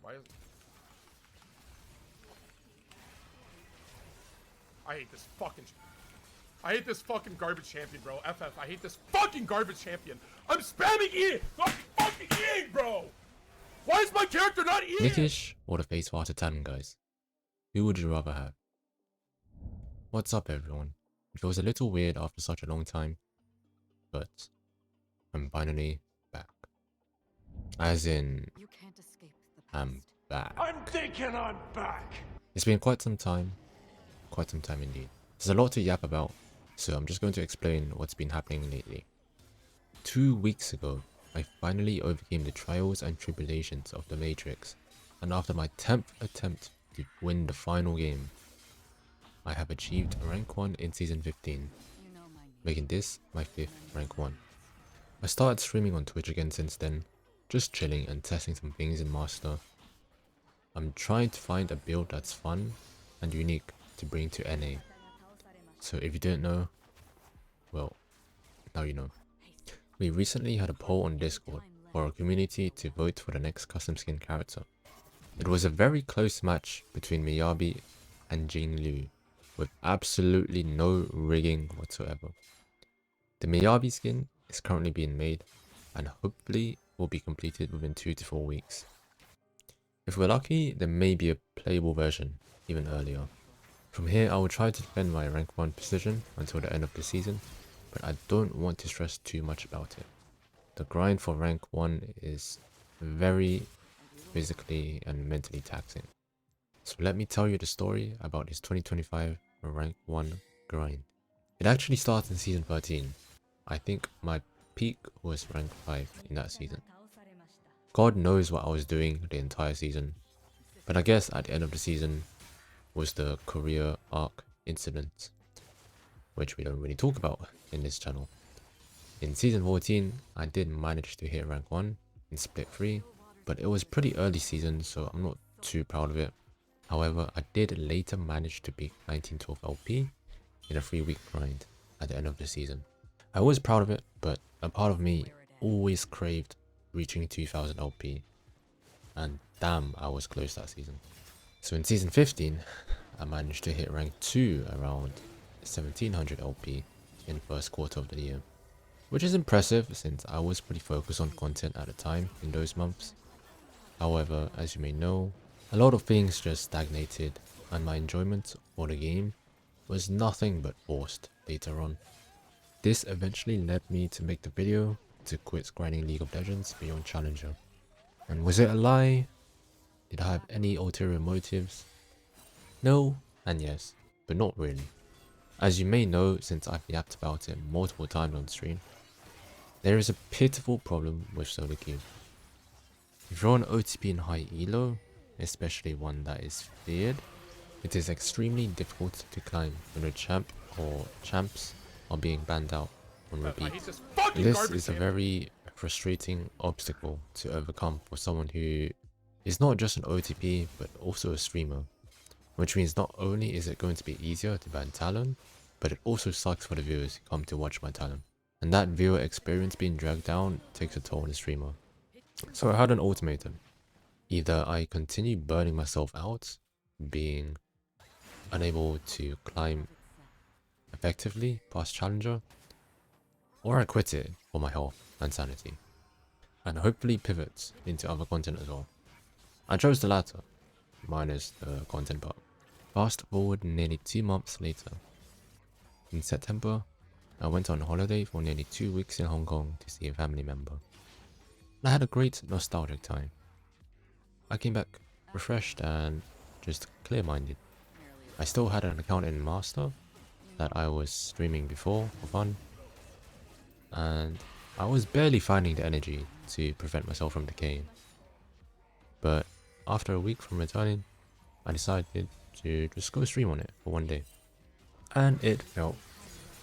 Why is... I hate this fucking... I hate this fucking garbage champion, bro. FF, I hate this fucking garbage champion. I'm spamming E! I'm fucking eating, bro! Why is my character not eating? Nickish or the Face of Talon, guys? Who would you rather have? What's up, everyone? It feels a little weird after such a long time, but I'm finally back. As in, I'm back. I'm thinking I'm back. It's been quite some time indeed. There's a lot to yap about, so I'm just going to explain what's been happening lately. 2 weeks ago, I finally overcame the trials and tribulations of the Matrix, and after my 10th attempt to win the final game, I have achieved rank 1 in season 15, making this my 5th rank 1. I started streaming on Twitch again since then, just chilling and testing some things in Master. I'm trying to find a build that's fun and unique to bring to NA. So if you don't know, well, now you know. We recently had a poll on Discord for our community to vote for the next custom skin character. It was a very close match between Miyabi and Jing Liu, with absolutely no rigging whatsoever. The Miyabi skin is currently being made and hopefully will be completed within 2 to 4 weeks. If we're lucky, there may be a playable version even earlier. From here, I will try to defend my rank 1 position until the end of the season, but I don't want to stress too much about it. The grind for rank 1 is very physically and mentally taxing. So let me tell you the story about this 2025 rank 1 grind. It actually starts in season 13. I think my peak was rank 5 in that season. God knows what I was doing the entire season, but I guess at the end of the season was the career arc incident, which we don't really talk about in this channel. In season 14, I did manage to hit rank 1 in split 3, but it was pretty early season, so I'm not too proud of it. However, I did later manage to beat 1912 LP in a 3-week grind at the end of the season. I was proud of it, but a part of me always craved reaching 2000 LP, and damn, I was close that season. So in season 15, I managed to hit rank 2 around 1700 LP in the first quarter of the year, which is impressive since I was pretty focused on content at the time in those months. However, as you may know, a lot of things just stagnated and my enjoyment for the game was nothing but forced later on. This eventually led me to make the video to quit grinding League of Legends beyond Challenger. And was it a lie? Did I have any ulterior motives? No and yes, but not really. As you may know since I've yapped about it multiple times on stream, there is a pitiful problem with solo queue. If you're on OTP in high elo, especially one that is feared, it is extremely difficult to climb when a champ or champs are being banned out on repeat. This is a very frustrating obstacle to overcome for someone who is not just an OTP but also a streamer, which means not only is it going to be easier to ban Talon, but it also sucks for the viewers who come to watch my Talon. And that viewer experience being dragged down takes a toll on the streamer. So I had an ultimatum. Either I continue burning myself out, being unable to climb effectively past Challenger, or I quit it for my health and sanity, and hopefully pivot into other content as well. I chose the latter, minus the content part. Fast forward nearly 2 months later. In September, I went on holiday for nearly 2 weeks in Hong Kong to see a family member. I had a great nostalgic time. I came back refreshed and just clear-minded. I still had an account in Master that I was streaming before for fun, and I was barely finding the energy to prevent myself from decaying. But after a week from returning, I decided to just go stream on it for 1 day. And it felt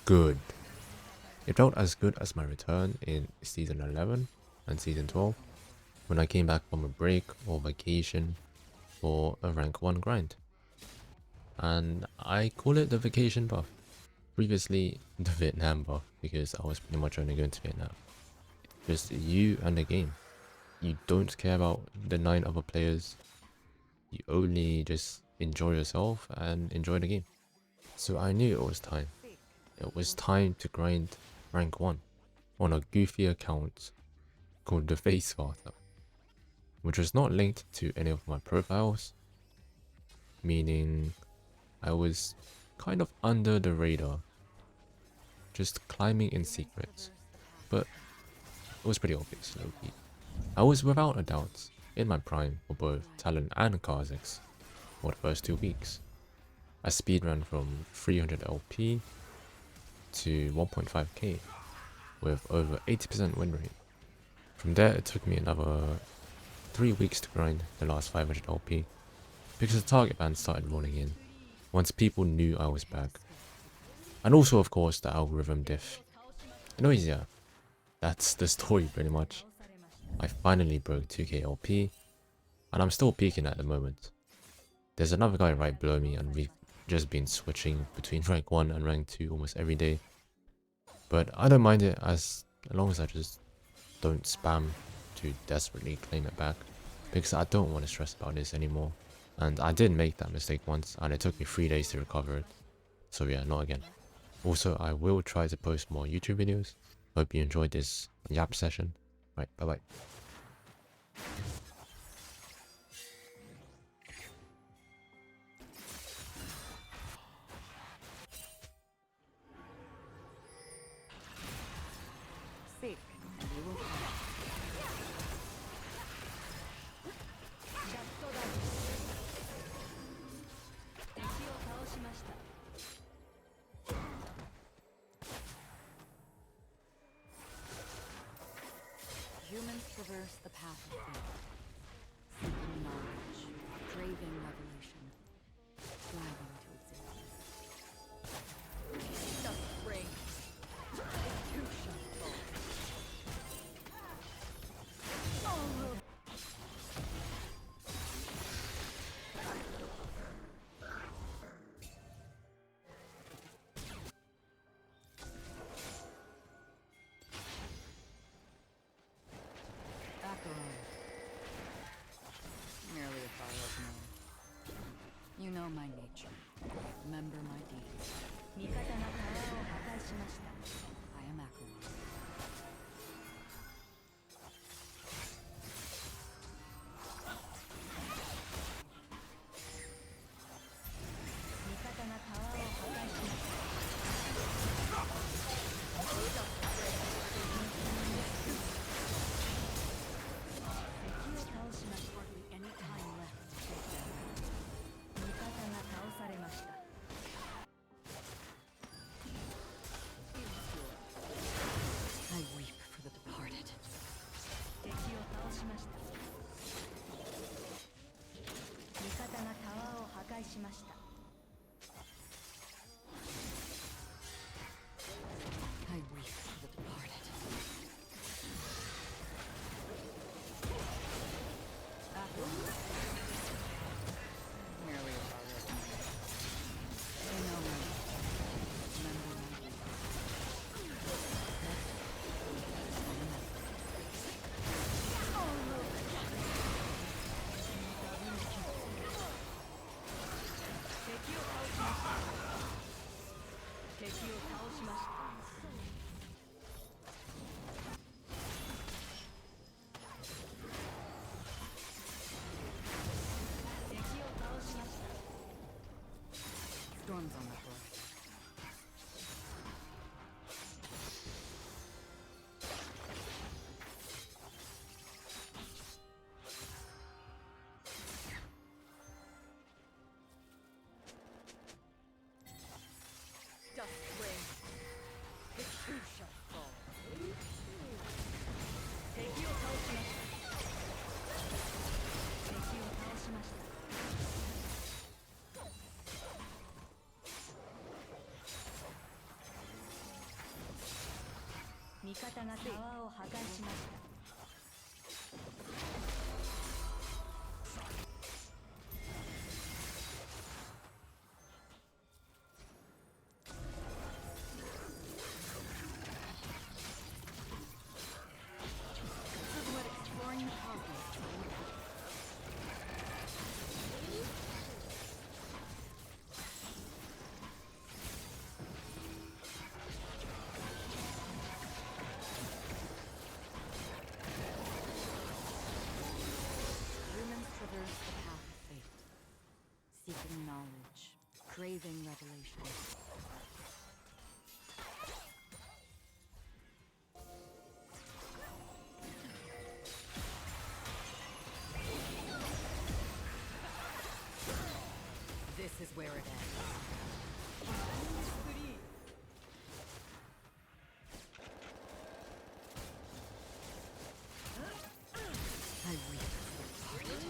good. It felt as good as my return in season 11 and season 12 when I came back from a break or vacation for a rank 1 grind. And I call it the vacation buff. Previously the Vietnam buff, because I was pretty much only going to Vietnam. Just you and the game. You don't care about the 9 other players. You only just enjoy yourself and enjoy the game. So I knew it was time. It was time to grind rank 1 on a goofy account called the Face of Talon, which was not linked to any of my profiles, meaning I was kind of under the radar, just climbing in secret, but it was pretty obvious, Lofi. I was without a doubt in my prime for both Talon and Khazix for the first 2 weeks. I speedran from 300 LP to 1.5k with over 80% win rate. From there it took me another 3 weeks to grind the last 500 LP because the target bans started rolling in once people knew I was back. And also of course the algorithm diff. Anyways, yeah, that's the story pretty much. I finally broke 2k LP and I'm still peaking at the moment. There's another guy right below me and we've just been switching between rank 1 and rank 2 almost every day. But I don't mind it as long as I just don't spam to desperately claim it back, because I don't want to stress about this anymore. And I did make that mistake once and it took me 3 days to recover it. So yeah, not again. Also, I will try to post more YouTube videos. Hope you enjoyed this yap session. Right, bye bye. Seek, and you will find. Humans traverse the path of fate, seeking knowledge, craving revolution, striving to exist. The spring, you shall fall. Acheron. Merely a fire of man. You know my nature. Remember my deeds. I am Acheron. Hardly any time left to take them. I weep for the departed. I weep for the departed. Merely a father of man. You know me. Remember my deeds. Storms on the horizon. Dust rain. The tree shall fall. Take you This is what exploring the cosmos truly is. Seeking knowledge, craving revelation. This is where it ends. I reap the party.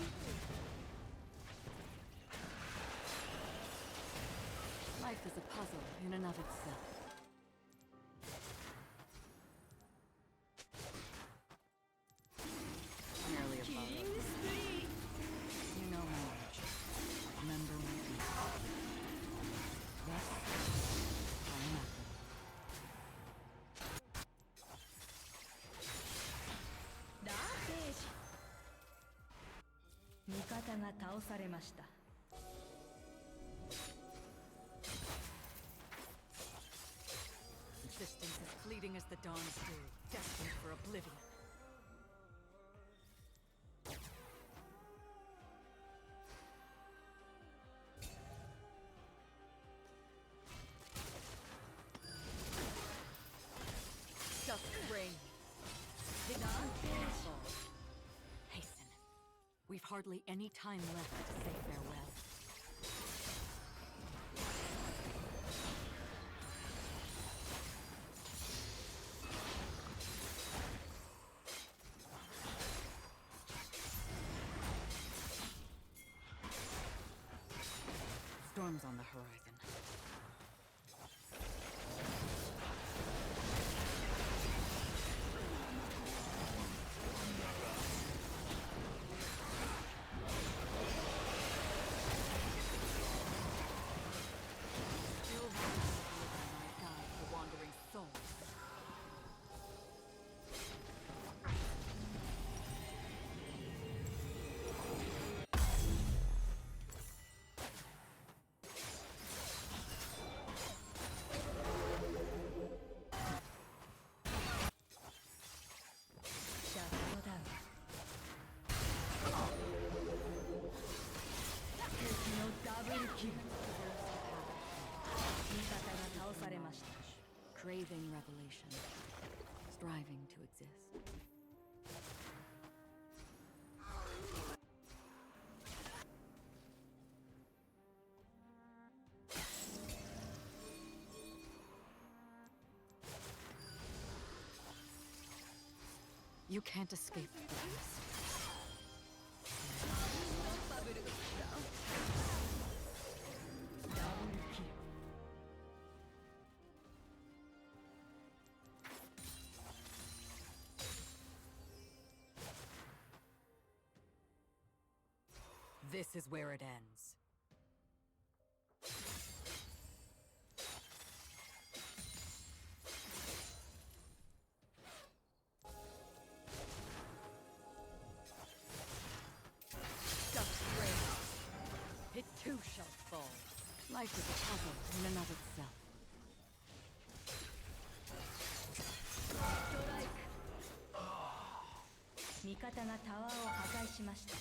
Life is a puzzle in and of itself. Merely a puzzle. You know my nature. Remember my deeds. Thus, I am Acheron. ラーテージ味方が倒されました Existence as fleeting as the dawn's dew, destined for oblivion. Dusk reign. Hasten. We've hardly any time left to say farewell. Storm's on the horizon. Still my guide for wandering souls. Craving revelation, striving to exist. You can't escape this. This is where it ends. Dust reigns. It too shall fall. Life is a puzzle in and of itself. 味方がタワーを破壊しました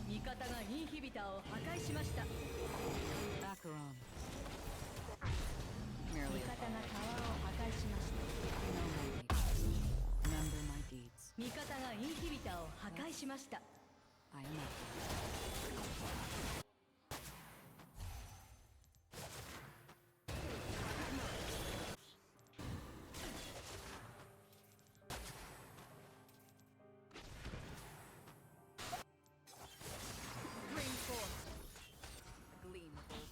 味方がインヒビターを破壊しました Acheron. 味 Merely 方 a がタワーを破壊しました know my nature. Remember my deeds. 味方がインヒビターを破壊しました I am Acheron. Bring forth a gleam of old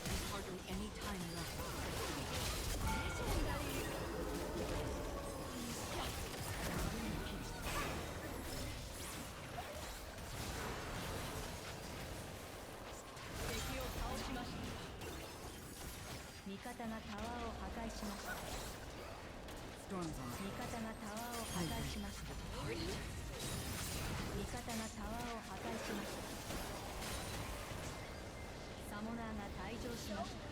There's hardly any time left. Storm's on 味方がタワーを破壊しました。味方がタワーを破壊しました。サモナーが退場しました。